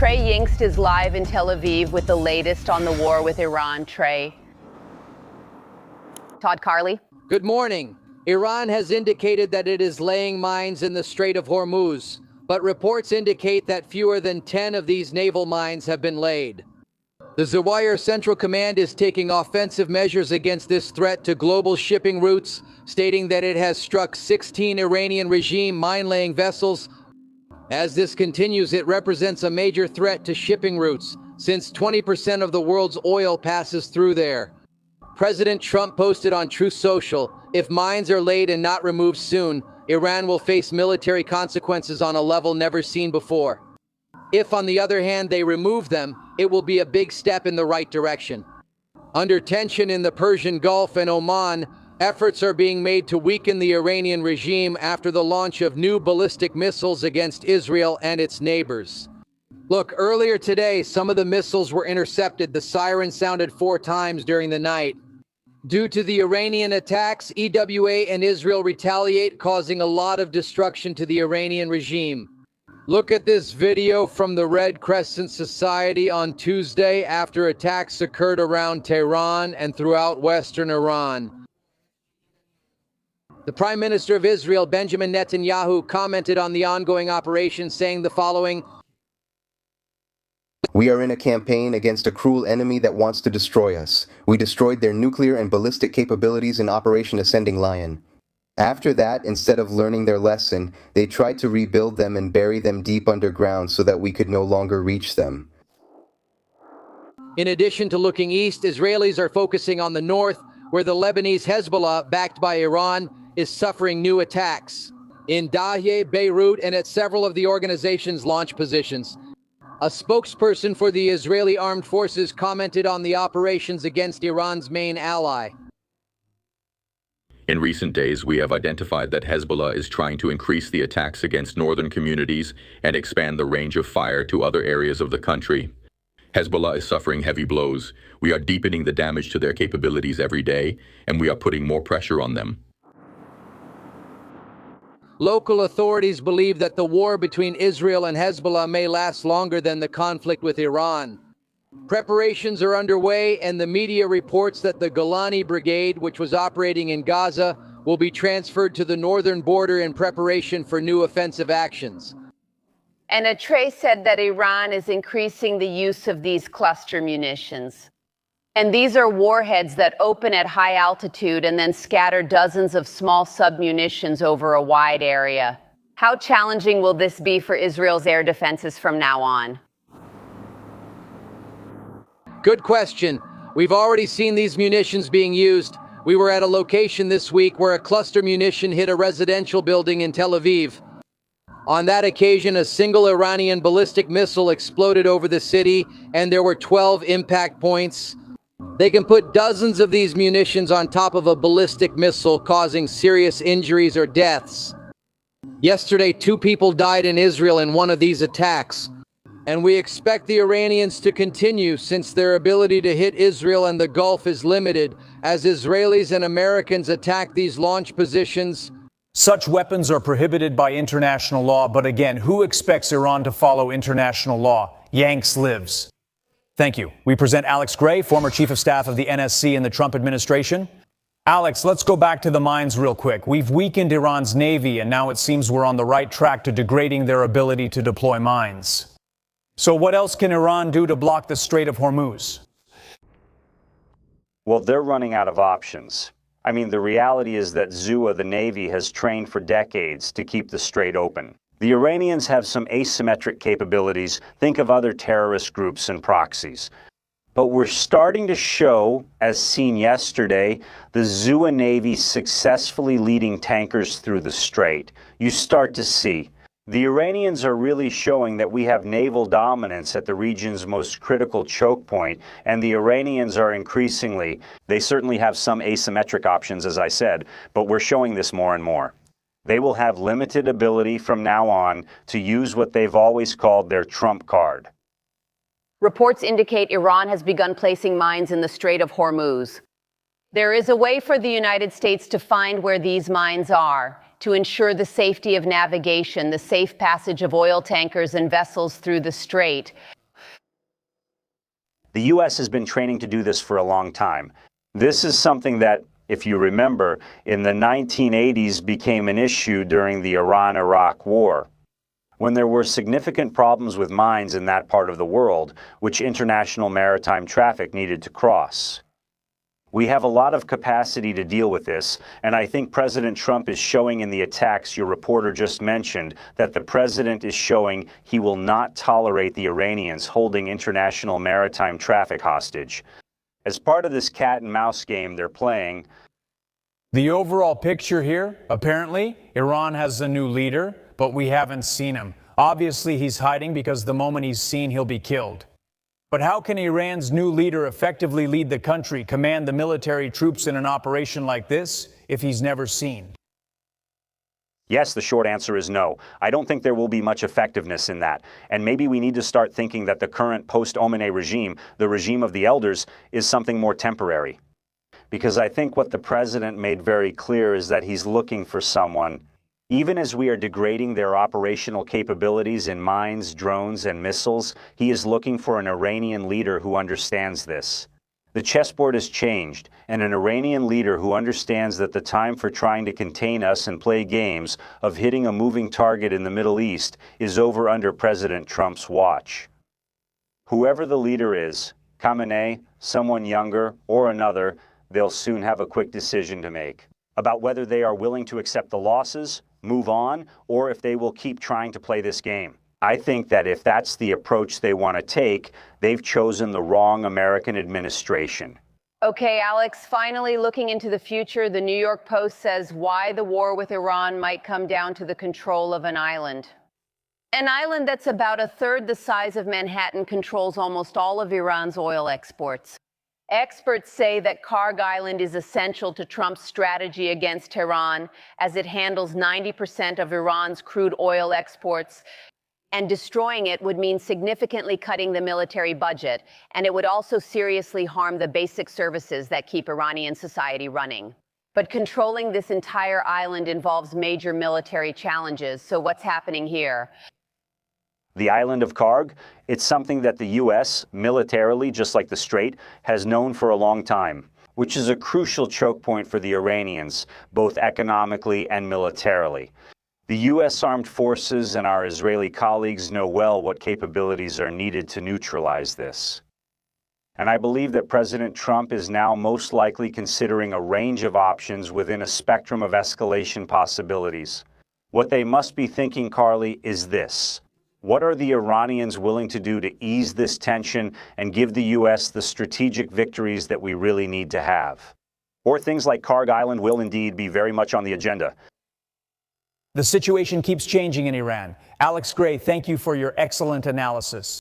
Trey Yingst is live in Tel Aviv with the latest on the war with Iran. Trey. Todd Carley. Good morning. Iran has indicated that it is laying mines in the Strait of Hormuz, but reports indicate that fewer than 10 of these naval mines have been laid. The Zawahir Central Command is taking offensive measures against this threat to global shipping routes, stating that it has struck 16 Iranian regime mine-laying vessels. As this continues, it represents a major threat to shipping routes, since 20% of the world's oil passes through there. President Trump posted on Truth Social, "If mines are laid and not removed soon, Iran will face military consequences on a level never seen before. If, on the other hand, they remove them, it will be a big step in the right direction." Under tension in the Persian Gulf and Oman, efforts are being made to weaken the Iranian regime after the launch of new ballistic missiles against Israel and its neighbors. Look, earlier today, some of the missiles were intercepted. The siren sounded 4 times during the night. Due to the Iranian attacks, EWA and Israel retaliate, causing a lot of destruction to the Iranian regime. Look at this video from the Red Crescent Society on Tuesday after attacks occurred around Tehran and throughout western Iran. The Prime Minister of Israel, Benjamin Netanyahu, commented on the ongoing operation, saying the following: "We are in a campaign against a cruel enemy that wants to destroy us. We destroyed their nuclear and ballistic capabilities in Operation Ascending Lion. After that, instead of learning their lesson, they tried to rebuild them and bury them deep underground so that we could no longer reach them." In addition to looking east, Israelis are focusing on the north, where the Lebanese Hezbollah, backed by Iran, is suffering new attacks in Dahieh, Beirut, and at several of the organization's launch positions. A spokesperson for the Israeli Armed Forces commented on the operations against Iran's main ally. In recent days, we have identified that Hezbollah is trying to increase the attacks against northern communities and expand the range of fire to other areas of the country. Hezbollah is suffering heavy blows. We are deepening the damage to their capabilities every day, and we are putting more pressure on them. Local authorities believe that the war between Israel and Hezbollah may last longer than the conflict with Iran. Preparations are underway, and the media reports that the Golani Brigade, which was operating in Gaza, will be transferred to the northern border in preparation for new offensive actions. And a Trey said that Iran is increasing the use of these cluster munitions. And these are warheads that open at high altitude and then scatter dozens of small submunitions over a wide area. How challenging will this be for Israel's air defenses from now on? Good question. We've already seen these munitions being used. We were at a location this week where a cluster munition hit a residential building in Tel Aviv. On that occasion, a single Iranian ballistic missile exploded over the city, and there were 12 impact points. They can put dozens of these munitions on top of a ballistic missile, causing serious injuries or deaths. Yesterday, 2 people died in Israel in one of these attacks. And we expect the Iranians to continue, since their ability to hit Israel and the Gulf is limited, as Israelis and Americans attack these launch positions. Such weapons are prohibited by international law, but again, who expects Iran to follow international law? Yanks lives. Thank you. We present Alex Gray, former chief of staff of the NSC in the Trump administration. Alex, let's go back to the mines real quick. We've weakened Iran's navy, and now it seems we're on the right track to degrading their ability to deploy mines. So what else can Iran do to block the Strait of Hormuz? Well, they're running out of options. I mean, the reality is that ZUA, the Navy, has trained for decades to keep the strait open. The Iranians have some asymmetric capabilities. Think of other terrorist groups and proxies. But we're starting to show, as seen yesterday, the ZUA Navy successfully leading tankers through the strait. You start to see. The Iranians are really showing that we have naval dominance at the region's most critical choke point, and the Iranians are increasingly, they certainly have some asymmetric options, as I said, but we're showing this more and more. They will have limited ability from now on to use what they've always called their trump card. Reports indicate Iran has begun placing mines in the Strait of Hormuz. There is a way for the United States to find where these mines are, to ensure the safety of navigation, the safe passage of oil tankers and vessels through the strait. The U.S. has been training to do this for a long time. This is something that, if you remember, in the 1980s became an issue during the Iran-Iraq War, when there were significant problems with mines in that part of the world, which international maritime traffic needed to cross. We have a lot of capacity to deal with this, and I think President Trump is showing in the attacks your reporter just mentioned that the president is showing he will not tolerate the Iranians holding international maritime traffic hostage. As part of this cat and mouse game they're playing, The overall picture here, apparently, Iran has a new leader, but we haven't seen him. Obviously, he's hiding because the moment he's seen, he'll be killed. But how can Iran's new leader effectively lead the country, command the military troops in an operation like this, if he's never seen? yes, the short answer is no. I don't think there will be much effectiveness in that. And maybe we need to start thinking that the current post-Khomeini regime, the regime of the elders, is something more temporary. Because I think what the president made very clear is that he's looking for someone. Even as we are degrading their operational capabilities in mines, drones, and missiles, he is looking for an Iranian leader who understands this. The chessboard has changed, and an Iranian leader who understands that the time for trying to contain us and play games of hitting a moving target in the Middle East is over under President Trump's watch. Whoever the leader is, Khamenei, someone younger, or another, they'll soon have a quick decision to make about whether they are willing to accept the losses, move on, or if they will keep trying to play this game. I think that if that's the approach they want to take, they've chosen the wrong American administration. Okay, Alex, finally looking into the future, the New York Post says why the war with Iran might come down to the control of an island. An island that's about a third the size of Manhattan controls almost all of Iran's oil exports. Experts say that Karg Island is essential to Trump's strategy against Tehran, as it handles 90% of Iran's crude oil exports, and destroying it would mean significantly cutting the military budget, and it would also seriously harm the basic services that keep Iranian society running. But controlling this entire island involves major military challenges, so what's happening here? The island of Karg, it's something that the U.S., militarily, just like the Strait, has known for a long time, which is a crucial choke point for the Iranians, both economically and militarily. The U.S. armed forces and our Israeli colleagues know well what capabilities are needed to neutralize this. And I believe that President Trump is now most likely considering a range of options within a spectrum of escalation possibilities. What they must be thinking, Carly, is this. What are the Iranians willing to do to ease this tension and give the U.S. the strategic victories that we really need to have? Or things like Karg Island will indeed be very much on the agenda. The situation keeps changing in Iran. Alex Gray, thank you for your excellent analysis.